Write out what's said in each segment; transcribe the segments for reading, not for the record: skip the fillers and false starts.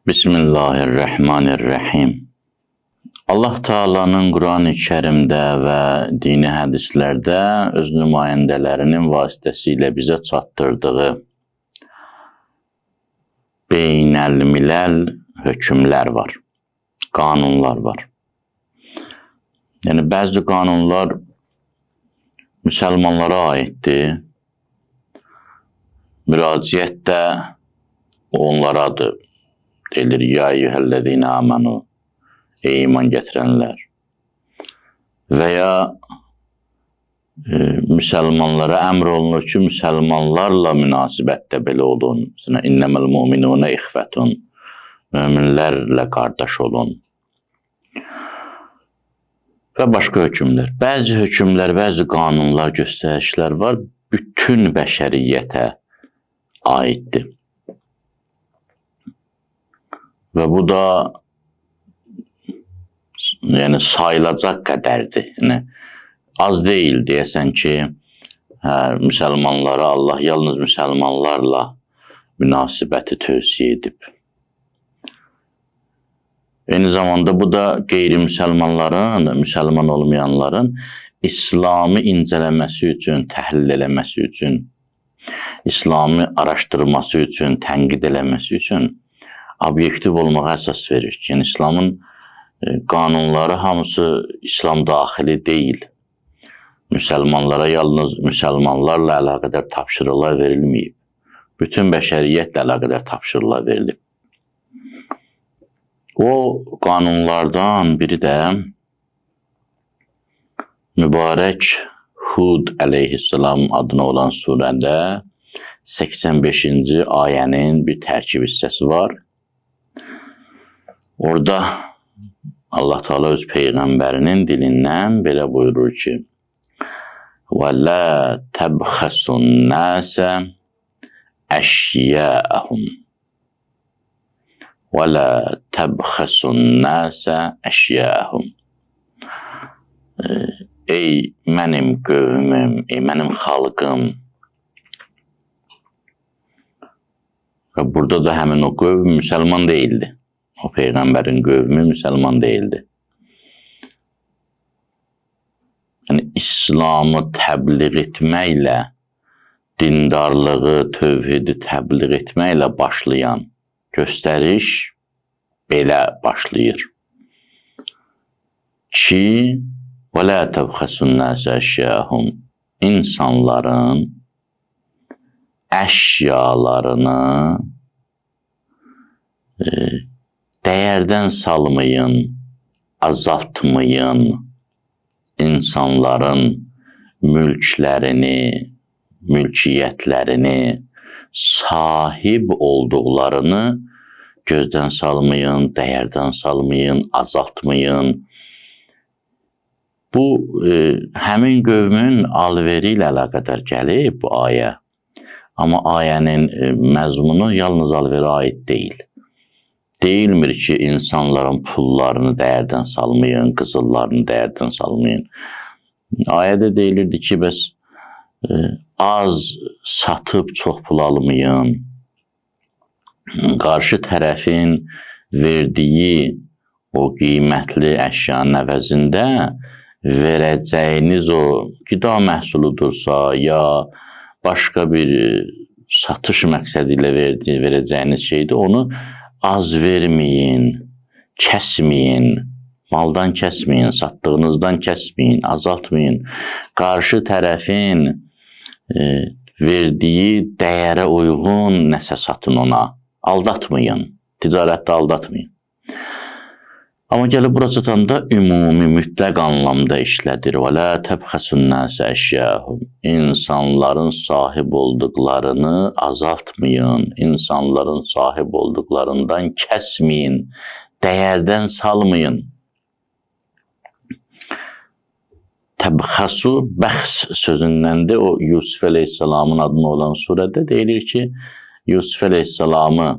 Bismillahirrahmanirrahim. Allah Taala'nın Quran-ı Kərimdə və dini hədislərdə öz nümayəndələrinin vasitəsilə bizə çatdırdığı beynəlmiləl hökmlər var, qanunlar var. Yəni, bəzi qanunlar müsəlmanlara aiddir, müraciət də onlaradır. Deyilir, ya eyyuhəl-ləzīnə əmənu, ey iman gətirənlər. Və ya müsəlmanlara əmr olunur ki, müsəlmanlarla münasibətdə belə olun. İnnəməl mu'minunə ixvətun, möminlərlə qardaş olun. Və başqa hökmlər. Bəzi hökmlər, bəzi qanunlar, göstərişlər var, bütün bəşəriyyətə aiddir. Və bu da yəni sayılacaq qədərdir. Yəni, az deyil deyəsən ki, müsəlmanlara Allah yalnız müsəlmanlarla münasibəti tövsiyə edib. Eyni zamanda bu da qeyri-müsəlmanların, müsəlman olmayanların İslamı incələməsi üçün, təhlil eləməsi üçün, İslamı araşdırması üçün, tənqid eləməsi üçün obyektiv olmağa əsas verir. Yəni, İslamın qanunları hamısı İslam daxili deyil. Müsəlmanlara yalnız müsəlmanlarla əlaqədar tapşırıqlar verilməyib. Bütün bəşəriyyətlə əlaqədar tapşırıqlar verilib. O qanunlardan biri də mübarək Hud əleyhissalam adına olan surədə 85-ci ayənin bir tərkib hissəsi var. Orada Allah Teala öz peyğəmbərinin dilindən belə buyurur ki: "Və la təbxəsun nəsə əşyəəhum." Və la təbxəsun nəsə əşyəəhum. Ey mənim qövmüm, ey mənim xalqım. Və burada da həmin o qövm müsəlman deyildi. O peyğəmbərin qövmü müsəlman deyildi. Yəni, İslamı təbliğ etməklə, dindarlığı, tövhidi təbliğ etməklə başlayan göstəriş belə başlayır. Ki, və lə təbxəsun nəsə əşyəhum, insanların əşyalarını dəyərdən salmayın, azaltmayın, insanların mülklərini, mülkiyyətlərini, sahib olduqlarını gözdən salmayın, dəyərdən salmayın, azaltmayın. Bu, həmin qövmün alveri ilə əlaqədar gəlib bu ayə. Amma ayənin məzmunu yalnız alverə aid deyil. Deyilmir ki, insanların pullarını dəyərdən salmayın, qızıllarını dəyərdən salmayın. Ayədə deyilirdi ki, bəs az satıb çox pul almayın. Qarşı tərəfin verdiyi o qiymətli əşyanın əvəzində verəcəyiniz o qida məhsuludursa, ya başqa bir satış məqsədi ilə verəcəyiniz şeydir, onu az verməyin, kəsməyin, maldan kəsməyin, satdığınızdan kəsməyin, azaltmayın. Qarşı tərəfin verdiyi dəyərə uyğun nəsə satın ona, aldatmayın, ticarətdə aldatmayın. Amma gəlib bura çatanda ümumi, mütləq anlamda işlədir. Və lə təbxəsun nəsə əşyəhum. İnsanların sahib olduqlarını azaltmayın, insanların sahib olduqlarından kəsməyin, dəyərdən salmayın. Təbxəsu, bəxs sözündəndir. O, Yusuf əleyhissalamın adına olan surədə deyilir ki, Yusuf əleyhissalamı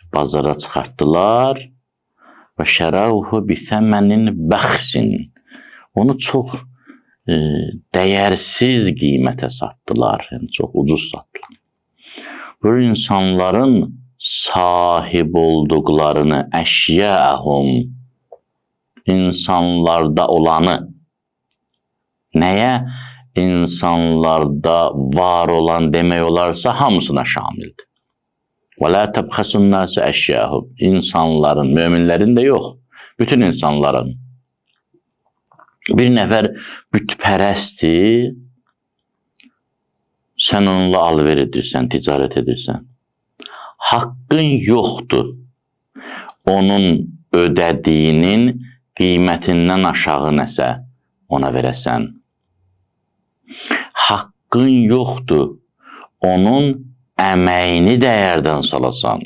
bazara çıxartdılar və şərəuhu bisəmənin bəxsin. Onu çox dəyərsiz qiymətə satdılar, yəni çox ucuz satdılar. Böyle insanların sahib olduqlarını, əşyəhum, insanlarda olanı, nəyə insanlarda var olan demək olarsa hamısına şamildir. Və la təbxəsun nəsə əşyəhum, insanların, möminlərin də yox, bütün insanların. Bir nəfər bütpərəstdir, sən onunla alver edirsən, ticarət edirsən. Haqqın yoxdur onun ödədiyinin qiymətindən aşağı nəsə ona verəsən. Haqqın yoxdur onun əməyini dəyərdən salasan.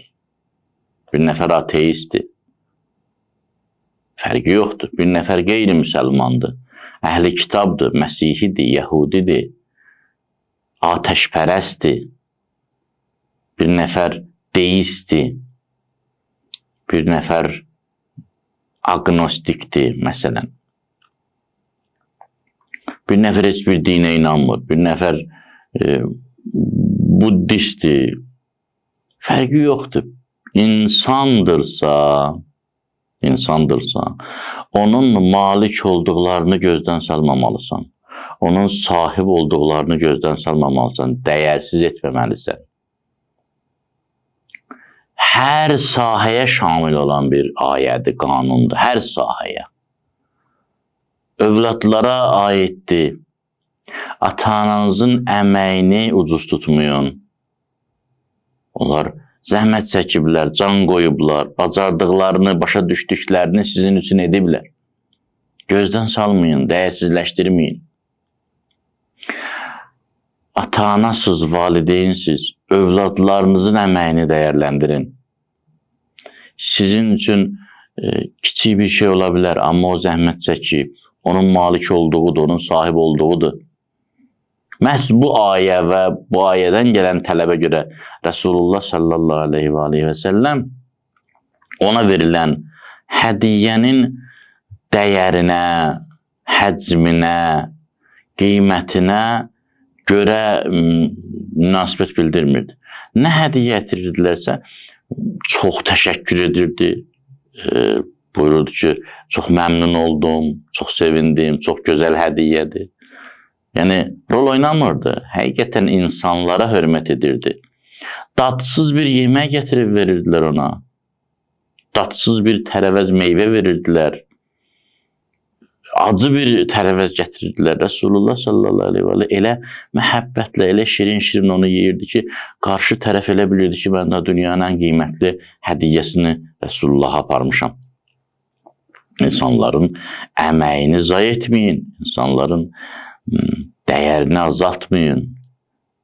Bir nəfər ateistdir. Fərqi yoxdur. Bir nəfər qeyri-müsəlmandır. Əhli kitabdır, Məsihidir, Yəhudidir. Atəşpərəstdir. Bir nəfər deistdir. Bir nəfər agnostikdir, məsələn. Bir nəfər heç bir dinə inanmır. Bir nəfər buddistdir. Fərqi yoxdur. İnsandırsa, onun malik olduqlarını gözdən salmamalısan. Onun sahib olduqlarını gözdən salmamalısan. Dəyərsiz etməməlisən. Hər sahəyə şamil olan bir ayədir, qanundur. Hər sahəyə. Övladlara aiddir. Ata-ananızın əməyini ucuz tutmayın. Onlar zəhmət çəkiblər, can qoyublar, bacardıqlarını, başa düşdüklərini sizin üçün ediblər. Gözdən salmayın, dəyərsizləşdirməyin. Ata-anasız, valideynsiz, övladlarınızın əməyini dəyərləndirin. Sizin üçün kiçik bir şey ola bilər, amma o zəhmət çəkib, onun malik olduğudur, onun sahib olduğudur. Məhz bu ayə və bu ayədən gələn tələbə görə Rasulullah sallallahu aleyhi və səlləm ona verilən hədiyyənin dəyərinə, həcminə, qiymətinə görə münasibət bildirmirdi. Nə hədiyyə etirirdilərsə, çox təşəkkür edirdi. Buyururdu ki, çox məmnun oldum, çox sevindim, çox gözəl hədiyyədir. Yəni, rol oynamırdı. Həqiqətən insanlara hörmət edirdi. Dadsız bir yemək gətirib verirdilər ona. Dadsız bir tərəvəz meyvə verirdilər. Acı bir tərəvəz gətirirdilər. Rasulullah sallallahu aleyhi və aleyhi elə məhəbbətlə, elə şirin-şirin onu yeyirdi ki, qarşı tərəf elə bilirdi ki, mən də dünyanın ən qiymətli hədiyyəsini Resulullaha aparmışam. İnsanların əməyini zayi etməyin. İnsanların dəyərini azaltmayın.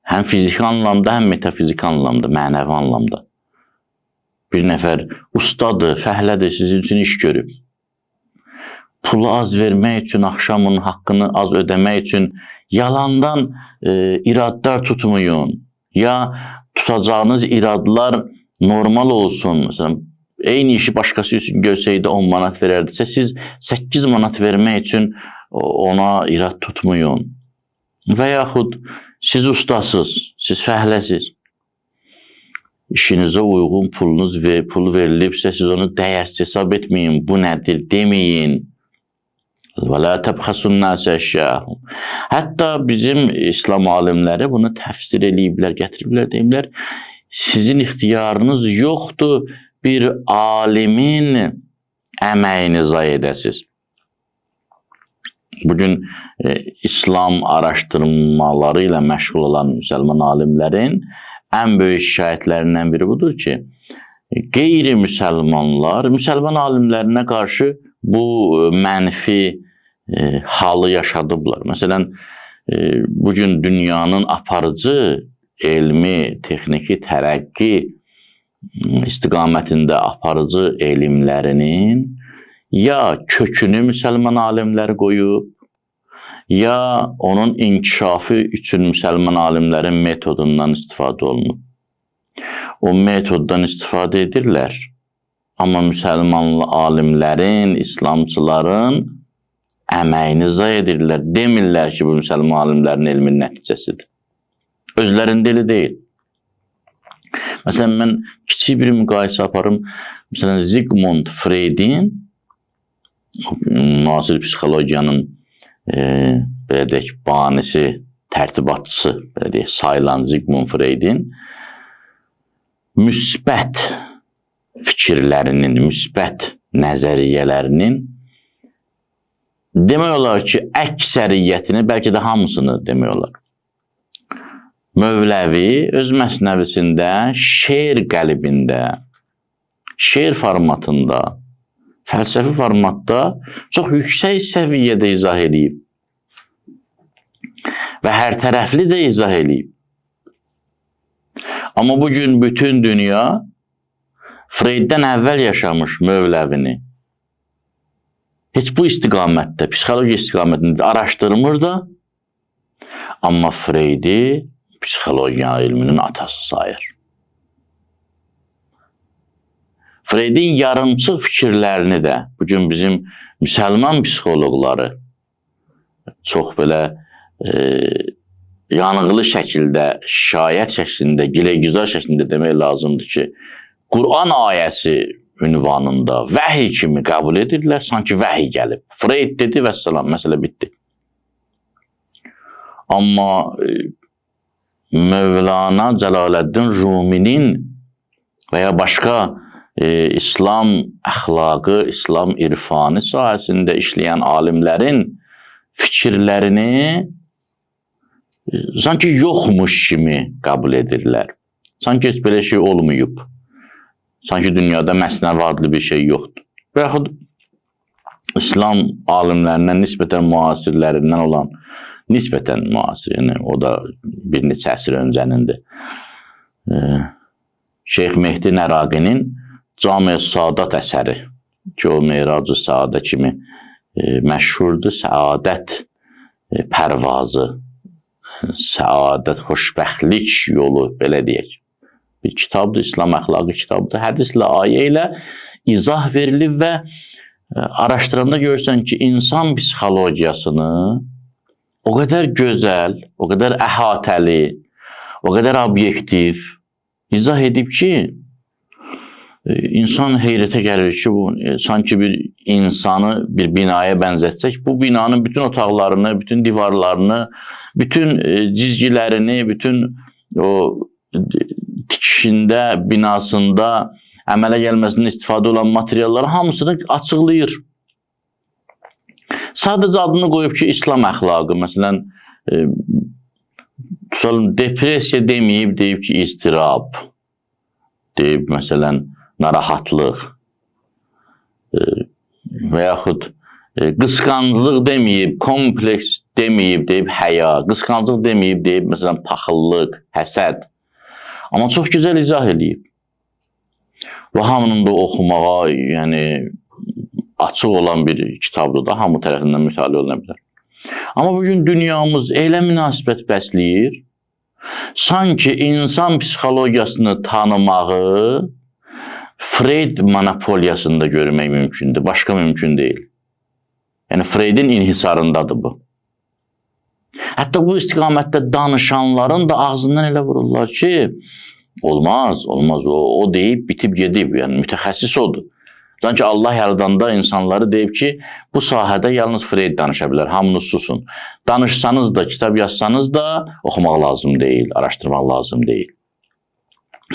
Həm fiziki anlamda, həm metafiziki anlamda, mənəvi anlamda. Bir nəfər ustadır, fəhlədir, sizin üçün iş görüb. Pulu az vermək üçün, axşamın haqqını az ödəmək üçün yalandan iradlar tutmayın. Ya tutacağınız iradlar normal olsun. Məsələn, eyni işi başqası üçün görsəydi 10 manat verərdisə, siz 8 manat vermək üçün ona irad tutmayın. Və yaxud siz ustasız, siz fəhləsiz. İşinizə uyğun pul verilibsə, siz onu dəyərsiz hesab etməyin. Bu nədir deməyin. Və la təbxəsun nəsə əşyəhum. Hətta bizim İslam alimləri bunu təfsir eləyiblər, gətiriblər, deyiblər, sizin ixtiyarınız yoxdur bir alimin əməyini zayi edəsiz. Bugün İslam araşdırmaları ilə məşğul olan müsəlman alimlərin ən böyük şikayətlərindən biri budur ki, qeyri-müsəlmanlar müsəlman alimlərinə qarşı bu mənfi halı yaşadıblar. Məsələn, bugün dünyanın aparıcı elmi, texniki, tərəqqi istiqamətində aparıcı elmlərinin ya kökünü müsəlman alimləri qoyub, ya onun inkişafı üçün müsəlman alimlərin metodundan istifadə olunub. O metoddan istifadə edirlər. Amma müsəlman alimlərin, İslamçıların əməyini zayi edirlər. Demirlər ki, bu müsəlman alimlərin elmin nəticəsidir. Özlərinin dili deyil. Məsələn, mən kiçik bir müqayisə aparım. Məsələn, Sigmund Freudin, müasir psixologiyanın belə deyək, banisi, tərtibatçısı belə deyək, sayılan Sigmund Freudin müsbət fikirlərinin, müsbət nəzəriyyələrinin demək olar ki, əksəriyyətini, bəlkə də hamısını demək olar. Mövləvi öz məsnəvisində şeir qəlibində, şeir formatında, fəlsəfi formatda çox yüksək səviyyədə izah edib və hər tərəfli də izah edib. Amma bugün bütün dünya Freuddən əvvəl yaşamış Mövləvini heç bu istiqamətdə, psixologiya istiqamətində araşdırmır da, amma Freudi psixologiya ilminin atası sayır. Freudin yarımçıq fikirlərini də bugün bizim müsəlman psixoloqları çox belə yanıqlı şəkildə, şikayət şəklində, gilə-güzar şəklində demək lazımdır ki, Quran ayəsi ünvanında vəhiy kimi qəbul edirlər, sanki vəhiy gəlib. Freud dedi və salam, məsələ bitdi. Amma Mövlana Cəlaləddin Ruminin və ya başqa İslam əxlaqı, İslam irfanı sahəsində işləyən alimlərin fikirlərini sanki yoxmuş kimi qəbul edirlər. Sanki heç belə şey olmayıb. Sanki dünyada məsnəvi adlı bir şey yoxdur. Və yaxud İslam alimlərindən nisbətən müasirlərindən olan, nisbətən müasir, yəni o da bir neçə əsr öncənindir. Şeyx Mehdi Nəraqinin Cami-i Sadat əsəri ki, o Meyrac-ı Saadə kimi məşhurdur. Səadət pərvazı, səadət, xoşbəxtlik yolu, belə deyək. Bir kitabdır, İslam əxlaqı kitabdır. Hədislə, ayə ilə izah verilib və araşdıranda görürsən ki, insan psixologiyasını o qədər gözəl, o qədər əhatəli, o qədər obyektiv izah edib ki, insan heyrətə gəlir ki, bu sanki bir insanı bir binaya bənzətsək, bu binanın bütün otaqlarını, bütün divarlarını, bütün cizgilərini, bütün o tikişində, binasında əmələ gəlməsində istifadə olan materialları hamısını açıqlayır. Sadəcə adını qoyub ki, İslam əxlaqı, məsələn, tutalım, depressiya deməyib, deyib ki, istirab, deyib, məsələn, narahatlıq və yaxud qısqanclıq deməyib, kompleks deməyib, deyib həya, qısqanclıq deməyib, deyib, məsələn, paxıllıq, həsəd. Amma çox gözəl izah edib. Və hamının da oxumağa, yəni, açıq olan bir kitabdır da, hamı tərəfindən mütaliə oluna bilər. Amma bugün dünyamız elə münasibət bəsləyir, sanki insan psixologiyasını tanımağı Freud monopoliyasında görmək mümkündür, başqa mümkün deyil. Yəni, Freudin inhisarındadır bu. Hətta bu istiqamətdə danışanların da ağzından elə vururlar ki, olmaz, olmaz, o deyib, bitib gedib, yəni mütəxəssis odur. Sanki Allah yaradanda insanları deyib ki, bu sahədə yalnız Freud danışa bilər, hamınız susun. Danışsanız da, kitab yazsanız da oxumaq lazım deyil, araşdırmaq lazım deyil.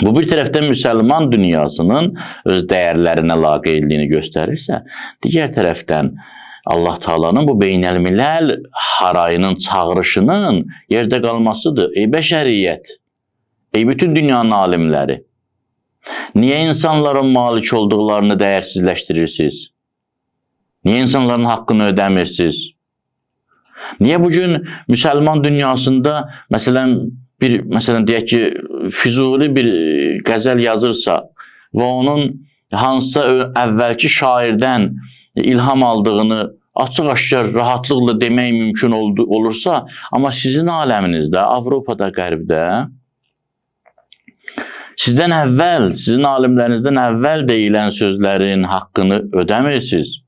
Bu bir tərəfdən müsəlman dünyasının öz dəyərlərinə laqeydliyini göstərirsə, digər tərəfdən Allah Taala'nın bu beynəlmiləl harayının çağırışının yerdə qalmasıdır. Ey bəşəriyyət, ey bütün dünyanın alimləri, niyə insanların malik olduqlarını dəyərsizləşdirirsiniz? Niyə insanların haqqını ödəmirsiniz? Niyə bugün müsəlman dünyasında, məsələn deyək ki, Füzuli bir qəzəl yazırsa və onun hansısa əvvəlki şairdən ilham aldığını açıq-aşkar rahatlıqla demək mümkün olursa, amma sizin aləminizdə, Avropada, Qərbdə sizdən əvvəl, sizin alimlərinizdən əvvəl deyilən sözlərin haqqını ödəmirsiniz.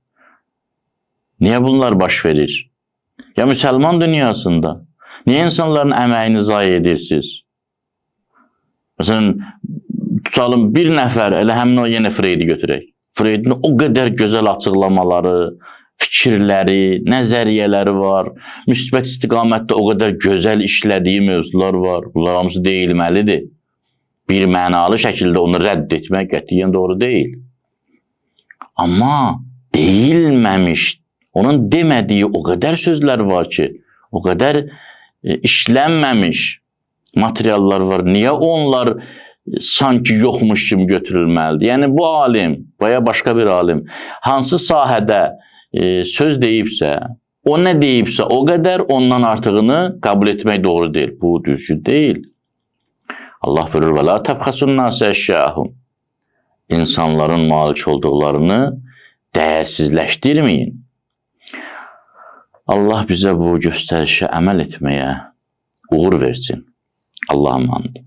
Niyə bunlar baş verir? Ya müsəlman dünyasında, niyə insanların əməyini zayi edirsiniz? Məsələn, tutalım bir nəfər, elə həmin o yenə Freyd'i götürək. Freyd'in o qədər gözəl açıqlamaları, fikirləri, nəzəriyyələri var. Müsbət istiqamətdə o qədər gözəl işlədiyi mövzular var. Bunlar hamısı deyilməlidir. Bir mənalı şəkildə onu rədd etmək qətiyyən doğru deyil. Amma deyilməmiş, onun demədiyi o qədər sözlər var ki, o qədər işlənməmiş materiallar var. Niyə onlar sanki yoxmuş kimi götürülməlidir? Yəni bu alim, veya başqa bir alim hansı sahədə söz deyibsə, o nə deyibsə o qədər, ondan artığını qəbul etmək doğru deyil. Bu düzgün deyil. Allah buyurur və la təbxəsun nasə əşyəhum. İnsanların malik olduqlarını dəyərsizləşdirməyin. Allah bizə bu göstərişə əməl etməyə uğur versin. Allah'a emanet.